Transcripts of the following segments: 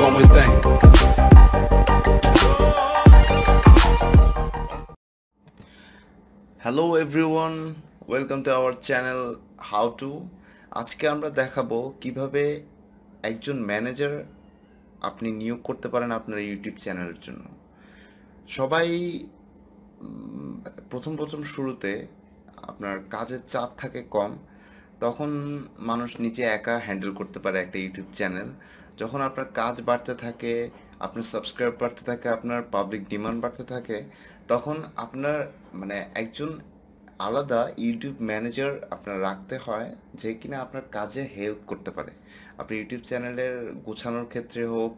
what we think. Hello everyone, welcome to our channel how to. আজকে আমরা দেখাবো কিভাবে একজন ম্যানেজার আপনি নিয়োগ করতে পারেন আপনার ইউটিউব চ্যানেলের জন্য। সবাই প্রথম শুরুতে আপনার কাজের চাপ থাকে কম, তখন মানুষ নিজে একা হ্যান্ডেল করতে পারে একটা ইউটিউব চ্যানেল। যখন আপনার কাজ বাড়তে থাকে, আপনার সাবস্ক্রাইব বাড়তে থাকে, আপনার পাবলিক ডিমান্ড বাড়তে থাকে, তখন আপনার একজন আলাদা ইউটিউব ম্যানেজার আপনার রাখতে হয়, যে কিনা আপনার কাজে হেল্প করতে পারে। আপনি ইউটিউব চ্যানেলের গোছানোর ক্ষেত্রে হোক,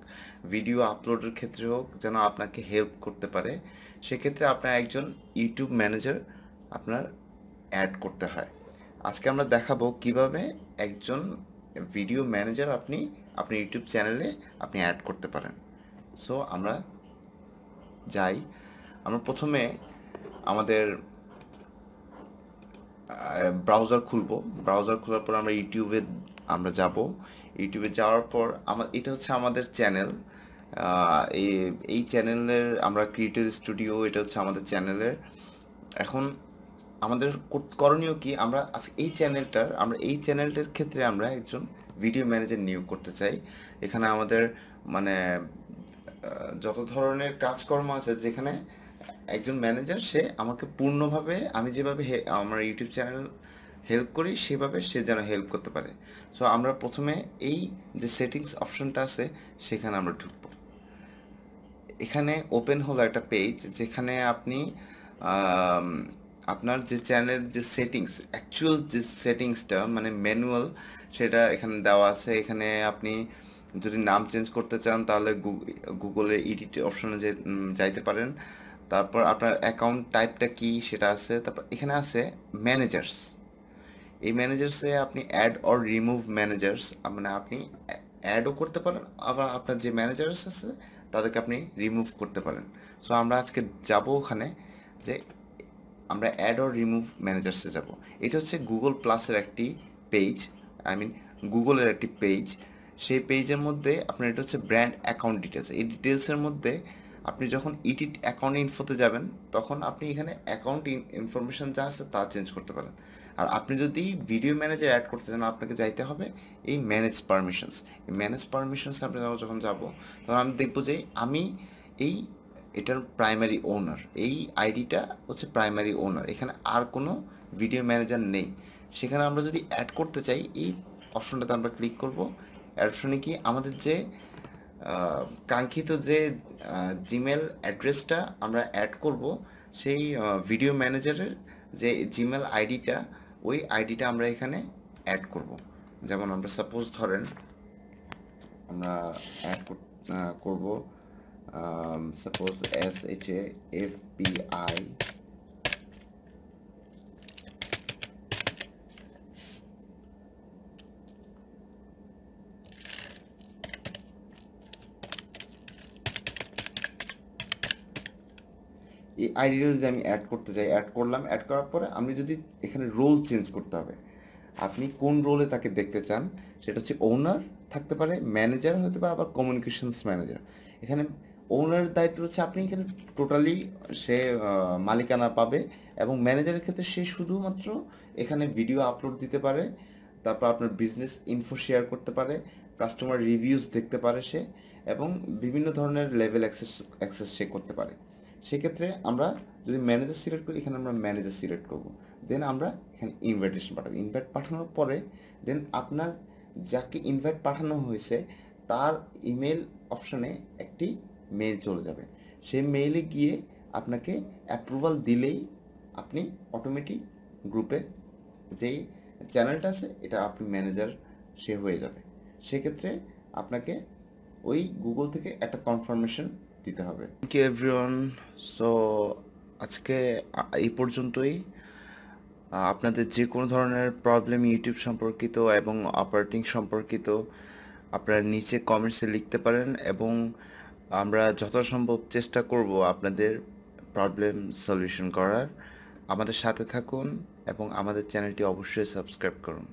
ভিডিও আপলোডের ক্ষেত্রে হোক, যেন আপনাকে হেল্প করতে পারে। সেক্ষেত্রে আপনার একজন ইউটিউব ম্যানেজার আপনার অ্যাড করতে হয়। আজকে আমরা দেখাবো কিভাবে একজন ভিডিও ম্যানেজার আপনি আপনার ইউটিউব চ্যানেলে আপনি অ্যাড করতে পারেন। সো আমরা যাই। আমরা প্রথমে আমাদের ব্রাউজার খুলবো। ব্রাউজার খোলার পর আমরা ইউটিউবে যাব। ইউটিউবে যাওয়ার পর এটা হচ্ছে আমাদের চ্যানেল। এই চ্যানেলের আমরা ক্রিয়েটর স্টুডিও, এটা হচ্ছে আমাদের চ্যানেলের। এখন আমাদের করণীয় কি, আমরা আজকে এই চ্যানেলটার ক্ষেত্রে আমরা একজন ভিডিও ম্যানেজার নিয়োগ করতে চাই। এখানে আমাদের যত ধরনের কাজকর্ম আছে, যেখানে একজন ম্যানেজার সে আমাকে পূর্ণভাবে, আমি যেভাবে আমার ইউটিউব চ্যানেল হেল্প করি সেভাবে সে যেন হেল্প করতে পারে। সো আমরা প্রথমে এই যে সেটিংস অপশনটা আছে সেখানে আমরা ঢুকবো। এখানে ওপেন হলো একটা পেজ, যেখানে আপনি আপনার যে চ্যানেল যে সেটিংস, অ্যাকচুয়াল যে সেটিংসটা ম্যানুয়াল, সেটা এখানে দেওয়া আছে। এখানে আপনি যদি নাম চেঞ্জ করতে চান তাহলে গুগলের এডিট অপশনে যাইতে পারেন। তারপর আপনার অ্যাকাউন্ট টাইপটা কি সেটা আছে। তারপর এখানে আছে ম্যানেজার্স। এই ম্যানেজার্সে আপনি অ্যাড অর রিমুভ ম্যানেজার্স, আপনি অ্যাডও করতে পারেন, আবার আপনার যে ম্যানেজার্স আছে তাদেরকে আপনি রিমুভ করতে পারেন। সো আমরা আজকে যাব ওখানে, যে আমরা অ্যাড অর রিমুভ ম্যানেজার্সে যাব। এটা হচ্ছে গুগল প্লাসের একটি পেজ, গুগলের একটি পেজ। সেই পেজের মধ্যে আপনার এটা হচ্ছে ব্র্যান্ড অ্যাকাউন্ট ডিটেলস। এই ডিটেলসের মধ্যে আপনি যখন এডিট অ্যাকাউন্ট ইনফোতে যাবেন, তখন আপনি এখানে অ্যাকাউন্ট ইনফরমেশন যা আছে তা চেঞ্জ করতে পারেন। আর আপনি যদি ভিডিও ম্যানেজার অ্যাড করতে চান, আপনাকে যাইতে হবে এই ম্যানেজ পারমিশনস। এই ম্যানেজ পারমিশনস আপনি যখন যাব, তখন আমি দেখবো যে আমি এটার প্রাইমারি ওনার, এই আইডিটা হচ্ছে প্রাইমারি ওনার। এখানে আর কোনো ভিডিও ম্যানেজার নেই। সেখানে আমরা যদি অ্যাড করতে চাই, এই অপশনটাতে আমরা ক্লিক করব। অ্যাড অপশনে কি আমাদের যে কাঙ্ক্ষিত যে জিমেল অ্যাড্রেসটা আমরা অ্যাড করব, সেই ভিডিও ম্যানেজারের যে জিমেল আইডিটা, ওই আইডিটা আমরা এখানে অ্যাড করব। যেমন আমরা সাপোজ ধরেন আমরা অ্যাড করব সাপোজ SHAFPI এই আইডিটা যদি আমি অ্যাড করতে চাই, অ্যাড করলাম। অ্যাড করার পরে আমি যদি এখানে রোল চেঞ্জ করতে হবে, আপনি কোন রোলে তাকে দেখতে চান, সেটা হচ্ছে ওনার থাকতে পারে, ম্যানেজার হতে পারে, আবার কমিউনিকেশনস ম্যানেজার। এখানে ওনার দায়িত্ব হচ্ছে আপনি এখানে টোটালি সে মালিকানা পাবে, এবং ম্যানেজারের ক্ষেত্রে সে শুধুমাত্র এখানে ভিডিও আপলোড দিতে পারে, তারপর আপনার বিজনেস ইনফো শেয়ার করতে পারে, কাস্টমার রিভিউজ দেখতে পারে সে, এবং বিভিন্ন ধরনের লেভেল অ্যাক্সেস সে করতে পারে। সেক্ষেত্রে আমরা যদি ম্যানেজার সিলেক্ট করি, এখানে আমরা ম্যানেজার সিলেক্ট করব। দেন আমরা এখানে ইনভাইটেশন পাঠাবো। ইনভাইট পাঠানোর পরে দেন আপনার যাকে ইনভাইট পাঠানো হয়েছে তার ইমেল অপশনে একটি মেইল চলে যাবে। সেই মেইলে গিয়ে আপনাকে অ্যাপ্রুভাল দিলেই আপনি অটোমেটিক গ্রুপে যেই চ্যানেলটা আছে এটা আপনি ম্যানেজার সে হয়ে যাবে। সেক্ষেত্রে আপনাকে ওই গুগল থেকে একটা কনফার্মেশন দিতে হবে। Thank you everyone. সো আজকে এই পর্যন্তই। আপনাদের যে কোনো ধরনের প্রবলেম ইউটিউব সম্পর্কিত এবং অপারেটিং সম্পর্কিত আপনারা নিচে কমেন্টসে লিখতে পারেন, এবং আমরা যথাসম্ভব চেষ্টা করব আপনাদের প্রবলেম সলিউশন করার। আমাদের সাথে থাকুন এবং আমাদের চ্যানেলটি অবশ্যই সাবস্ক্রাইব করুন।